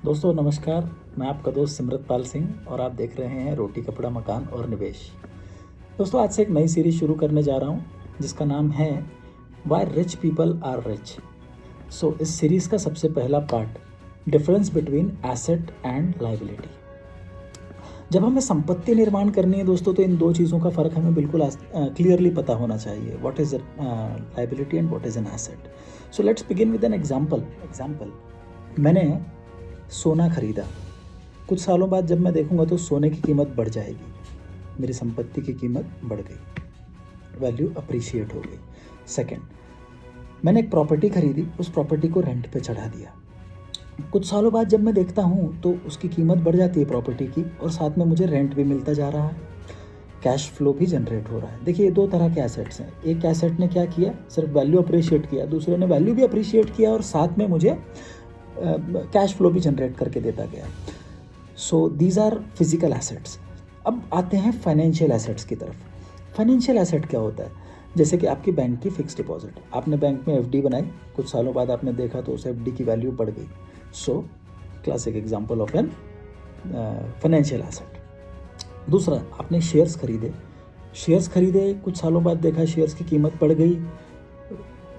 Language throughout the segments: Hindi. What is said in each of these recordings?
दोस्तों नमस्कार, मैं आपका दोस्त सिमरतपाल सिंह और आप देख रहे हैं रोटी कपड़ा मकान और निवेश। दोस्तों आज से एक नई सीरीज शुरू करने जा रहा हूं जिसका नाम है why rich people are rich. So इस सीरीज़ का सबसे पहला part difference between asset and liability. जब हमें संपत्ति निर्माण करनी है दोस्तों तो इन दो चीज़ों का फ़र्क हमें बिल्कुल क्लियरली पता होना चाहिए, what is liability and what is an asset. So let's begin with an example. मैंने सोना खरीदा, कुछ सालों बाद जब मैं देखूंगा तो सोने की कीमत बढ़ जाएगी, मेरी संपत्ति की कीमत बढ़ गई, वैल्यू अप्रिशिएट हो गई। सेकंड, मैंने एक प्रॉपर्टी खरीदी, उस प्रॉपर्टी को रेंट पे चढ़ा दिया, कुछ सालों बाद जब मैं देखता हूँ तो उसकी कीमत बढ़ जाती है प्रॉपर्टी की और साथ में मुझे रेंट भी मिलता जा रहा है, कैश फ्लो भी जनरेट हो रहा है। देखिए ये दो तरह के एसेट्स हैं, एक एसेट ने क्या किया, सिर्फ वैल्यू अप्रिशिएट किया, दूसरे ने वैल्यू भी अप्रिशिएट किया और साथ में मुझे कैश फ्लो भी जनरेट करके देता गया। So these are physical assets. अब आते हैं फाइनेंशियल एसेट्स की तरफ। फाइनेंशियल एसेट क्या होता है? जैसे कि आपकी बैंक की फिक्स डिपॉजिट, आपने बैंक में एफडी बनाई, कुछ सालों बाद आपने देखा तो उस एफडी की वैल्यू बढ़ गई। So classic example of an financial asset. दूसरा, आपने शेयर्स खरीदे, कुछ सालों बाद देखा शेयर्स की कीमत बढ़ गई,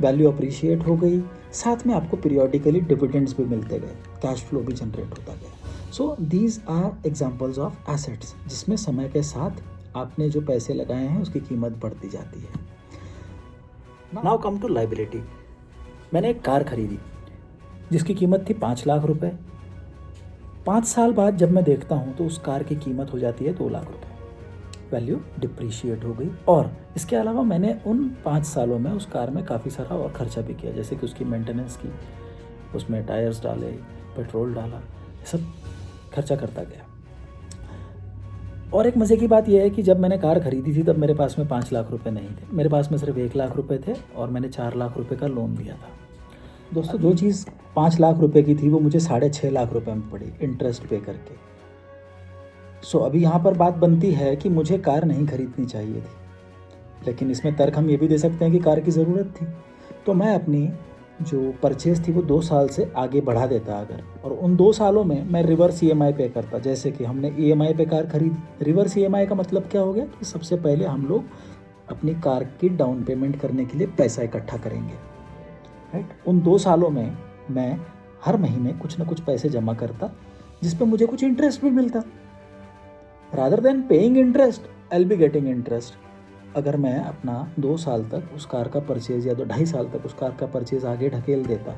वैल्यू अप्रिशिएट हो गई, साथ में आपको पीरियोडिकली डिविडेंड्स भी मिलते गए, कैश फ्लो भी जनरेट होता गया। So these are examples of assets जिसमें समय के साथ आपने जो पैसे लगाए हैं उसकी कीमत बढ़ती जाती है। Now come to liability. मैंने एक कार खरीदी जिसकी कीमत थी 5 लाख रुपए। 5 साल बाद जब मैं देखता हूँ तो उस कार की कीमत हो जाती है 2 लाख रुपए, वैल्यू डिप्रिशिएट हो गई। और इसके अलावा मैंने उन 5 सालों में उस कार में काफ़ी सारा और खर्चा भी किया, जैसे कि उसकी मेंटेनेंस की, उसमें टायर्स डाले, पेट्रोल डाला, ये सब खर्चा करता गया। और एक मज़े की बात यह है कि जब मैंने कार खरीदी थी तब मेरे पास में 5 लाख रुपए नहीं थे, मेरे पास में सिर्फ 1 लाख रुपए थे और मैंने 4 लाख रुपए का लोन लिया था। दोस्तों जो चीज़ 5 लाख रुपए की थी वो मुझे 6.5 लाख रुपए में पड़ी इंटरेस्ट पे करके। सो अभी यहाँ पर बात बनती है कि मुझे कार नहीं खरीदनी चाहिए थी, लेकिन इसमें तर्क हम ये भी दे सकते हैं कि कार की ज़रूरत थी, तो मैं अपनी जो परचेज़ थी वो 2 साल से आगे बढ़ा देता अगर, और उन 2 सालों में मैं रिवर्स ईएमआई पे करता। जैसे कि हमने ईएमआई पे कार खरीदी, रिवर्स ईएमआई का मतलब क्या हो गया कि सबसे पहले हम लोग अपनी कार की डाउन पेमेंट करने के लिए पैसा इकट्ठा करेंगे, राइट। उन 2 सालों में मैं हर महीने कुछ ना कुछ पैसे जमा करता जिस पर मुझे कुछ इंटरेस्ट भी मिलता। rather than paying interest, I'll be getting interest। अगर मैं अपना 2 साल तक उस कार का परचेज या 2.5 साल तक उस कार का परचेज आगे ढकेल देता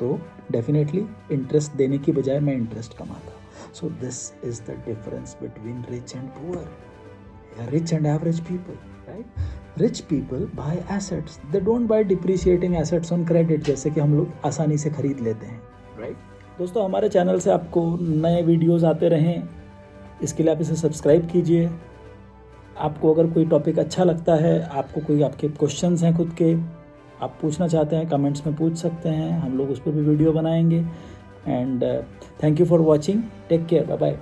तो डेफिनेटली इंटरेस्ट देने की बजाय मैं इंटरेस्ट कमाता। So this is the difference between rich and poor, rich and average people, right. Rich people buy assets, they don't buy depreciating assets on credit, जैसे कि हम लोग आसानी से खरीद लेते हैं, राइट। दोस्तों हमारे चैनल से आपको नए वीडियोज़ आते रहें, इसके लिए आप इसे सब्सक्राइब कीजिए। आपको अगर कोई टॉपिक अच्छा लगता है, आपको कोई आपके क्वेश्चंस हैं खुद के, आप पूछना चाहते हैं, कमेंट्स में पूछ सकते हैं, हम लोग उस पर भी वीडियो बनाएंगे। And thank you for watching, take care, bye bye.